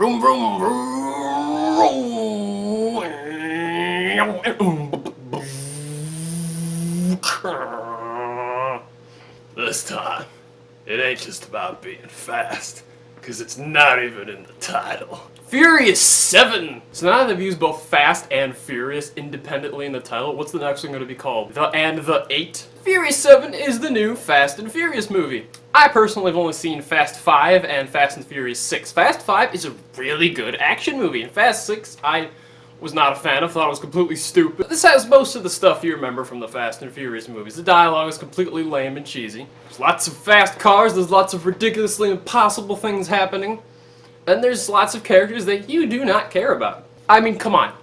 Vroom, vroom, vroom. This time, it ain't just about being fast, because it's not even in the title. Furious 7! So now that they've used both Fast and Furious independently in the title, what's the next one going to be called? The 8? Furious 7 is the new Fast and Furious movie. I personally have only seen Fast 5 and Fast and Furious 6. Fast 5 is a really good action movie, and Fast 6 I was not a fan of, thought it was completely stupid. This has most of the stuff you remember from the Fast and Furious movies. The dialogue is completely lame and cheesy. There's lots of fast cars, there's lots of ridiculously impossible things happening, and there's lots of characters that you do not care about. I mean, come on.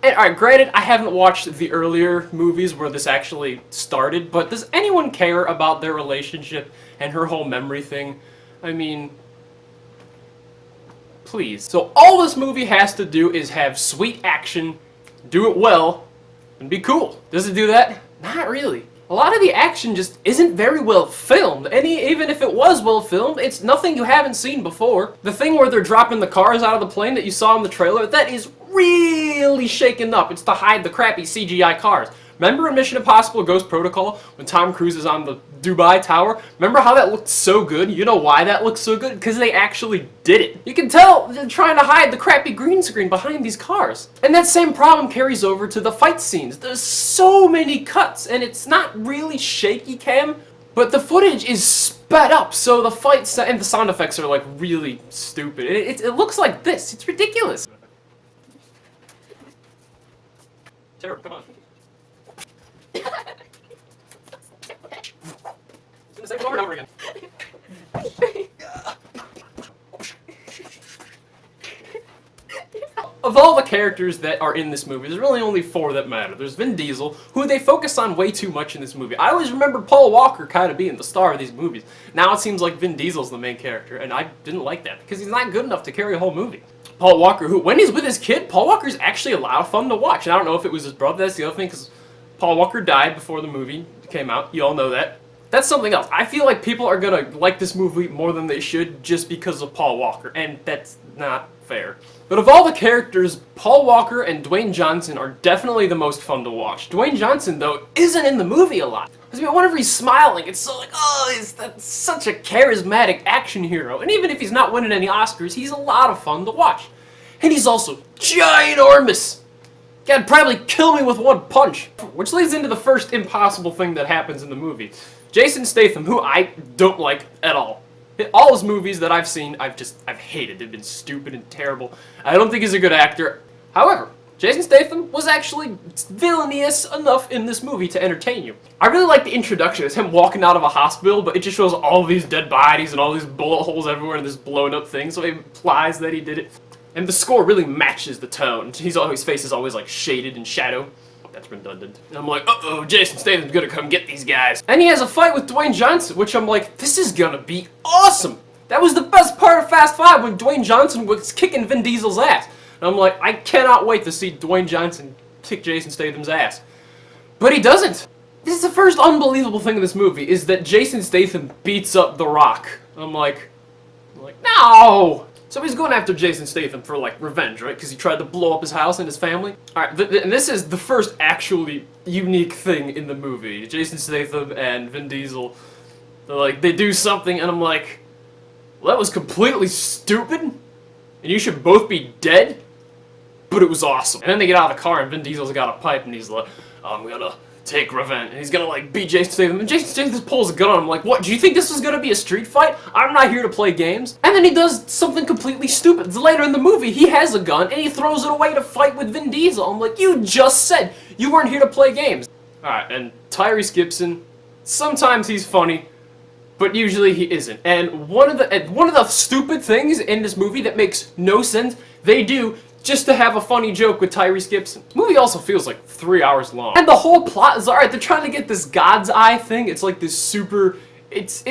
Alright, granted, I haven't watched the earlier movies where this actually started, but does anyone care about their relationship and her whole memory thing? I mean, please. So all this movie has to do is have sweet action, do it well, and be cool. Does it do that? Not really. A lot of the action just isn't very well filmed. Even if it was well filmed, it's nothing you haven't seen before. The thing where they're dropping the cars out of the plane that you saw in the trailer, that is really shaken up. It's to hide the crappy CGI cars. Remember in Mission Impossible Ghost Protocol when Tom Cruise is on the Dubai Tower? Remember how that looked so good? You know why that looked so good? Because they actually did it. You can tell they're trying to hide the crappy green screen behind these cars. And that same problem carries over to the fight scenes. There's so many cuts, and it's not really shaky cam, but the footage is sped up, so the fights and the sound effects are like really stupid. It looks like this. It's ridiculous. Terrible, come on. Say it over and over again. Of all the characters that are in this movie, there's really only 4 that matter. There's Vin Diesel, who they focus on way too much in this movie. I always remember Paul Walker kind of being the star of these movies. Now it seems like Vin Diesel's the main character, and I didn't like that, because he's not good enough to carry a whole movie. Paul Walker, who, when he's with his kid, Paul Walker's actually a lot of fun to watch. And I don't know if it was his brother, that's the other thing, because Paul Walker died before the movie came out. You all know that. That's something else. I feel like people are gonna like this movie more than they should just because of Paul Walker, and that's not fair. But of all the characters, Paul Walker and Dwayne Johnson are definitely the most fun to watch. Dwayne Johnson, though, isn't in the movie a lot. I mean, whenever he's smiling, it's so like, oh, that's such a charismatic action hero. And even if he's not winning any Oscars, he's a lot of fun to watch. And he's also ginormous. Guy'd probably kill me with one punch. Which leads into the first impossible thing that happens in the movie. Jason Statham, who I don't like at all. All his movies that I've seen, I've hated. They've been stupid and terrible. I don't think he's a good actor. However, Jason Statham was actually villainous enough in this movie to entertain you. I really like the introduction. It's him walking out of a hospital, but it just shows all these dead bodies and all these bullet holes everywhere and this blown up thing, so it implies that he did it. And the score really matches the tone. His face is always like shaded in shadow. That's redundant. And I'm like, uh-oh, Jason Statham's gonna come get these guys. And he has a fight with Dwayne Johnson, which I'm like, this is gonna be awesome. That was the best part of Fast 5 when Dwayne Johnson was kicking Vin Diesel's ass. And I'm like, I cannot wait to see Dwayne Johnson kick Jason Statham's ass. But he doesn't. This is the first unbelievable thing in this movie, is that Jason Statham beats up The Rock. I'm like, no! So he's going after Jason Statham for, like, revenge, right? Because he tried to blow up his house and his family. Alright, and this is the first actually unique thing in the movie. Jason Statham and Vin Diesel, they do something, and I'm like, well, that was completely stupid, and you should both be dead, but it was awesome. And then they get out of the car, and Vin Diesel's got a pipe, and he's like, I'm gonna take revenge, and he's gonna, like, beat Jason Statham, and Jason Statham pulls a gun on him, like, what, do you think this was gonna be a street fight? I'm not here to play games. And then he does something completely stupid. Later in the movie, he has a gun, and he throws it away to fight with Vin Diesel. I'm like, you just said you weren't here to play games. Alright, and Tyrese Gibson, sometimes he's funny, but usually he isn't. And one of the stupid things in this movie that makes no sense, they do just to have a funny joke with Tyrese Gibson. The movie also feels like 3 hours long. And the whole plot is, alright, they're trying to get this God's Eye thing. It's like this super, it's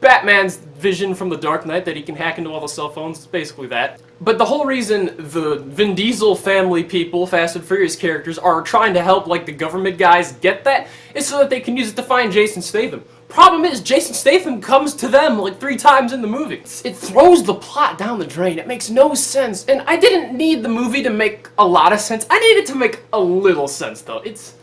Batman's vision from the Dark Knight that he can hack into all the cell phones. It's basically that. But the whole reason the Vin Diesel family people, Fast and Furious characters, are trying to help, like, the government guys get that is so that they can use it to find Jason Statham. Problem is, Jason Statham comes to them like 3 times in the movie. It throws the plot down the drain. It makes no sense. And I didn't need the movie to make a lot of sense. I needed to make a little sense, though. It's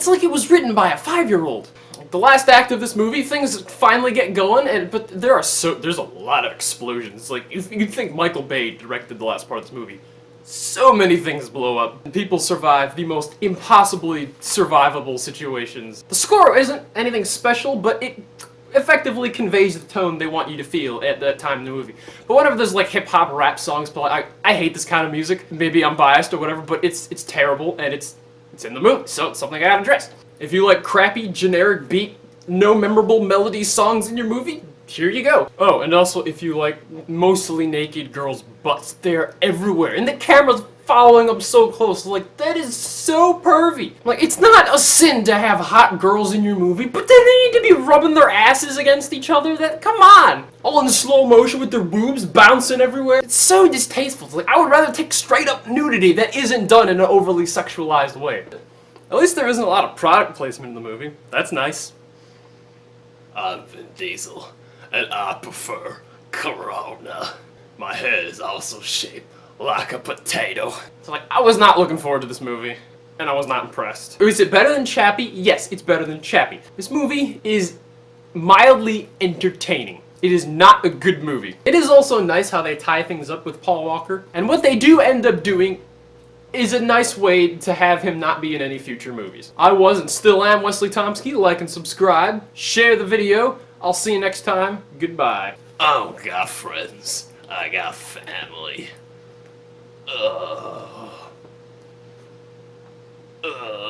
like it was written by a 5-year-old. The last act of this movie, things finally get going, but there's a lot of explosions. Like, you'd think Michael Bay directed the last part of this movie. So many things blow up, and people survive the most impossibly survivable situations. The score isn't anything special, but it effectively conveys the tone they want you to feel at that time in the movie. But whenever there's like hip-hop rap songs play, I hate this kind of music. Maybe I'm biased or whatever, but it's terrible, and it's in the movie, so it's something I gotta address. If you like crappy, generic beat, no memorable melody songs in your movie, here you go. Oh, and also if you like mostly naked girls' butts, they're everywhere, and the camera's following them so close, like, that is so pervy. Like, it's not a sin to have hot girls in your movie, but do they need to be rubbing their asses against each other? Come on! All in slow motion with their boobs bouncing everywhere. It's so distasteful. Like, I would rather take straight up nudity that isn't done in an overly sexualized way. At least there isn't a lot of product placement in the movie. That's nice. I'm Vin Diesel, and I prefer Corona. My head is also shaped like a potato. So like, I was not looking forward to this movie, and I was not impressed. Is it better than Chappie? Yes, it's better than Chappie. This movie is mildly entertaining. It is not a good movie. It is also nice how they tie things up with Paul Walker, and what they do end up doing is a nice way to have him not be in any future movies. I was and still am Wesley Tomsky. Like and subscribe. Share the video. I'll see you next time. Goodbye. I don't got friends. I got family.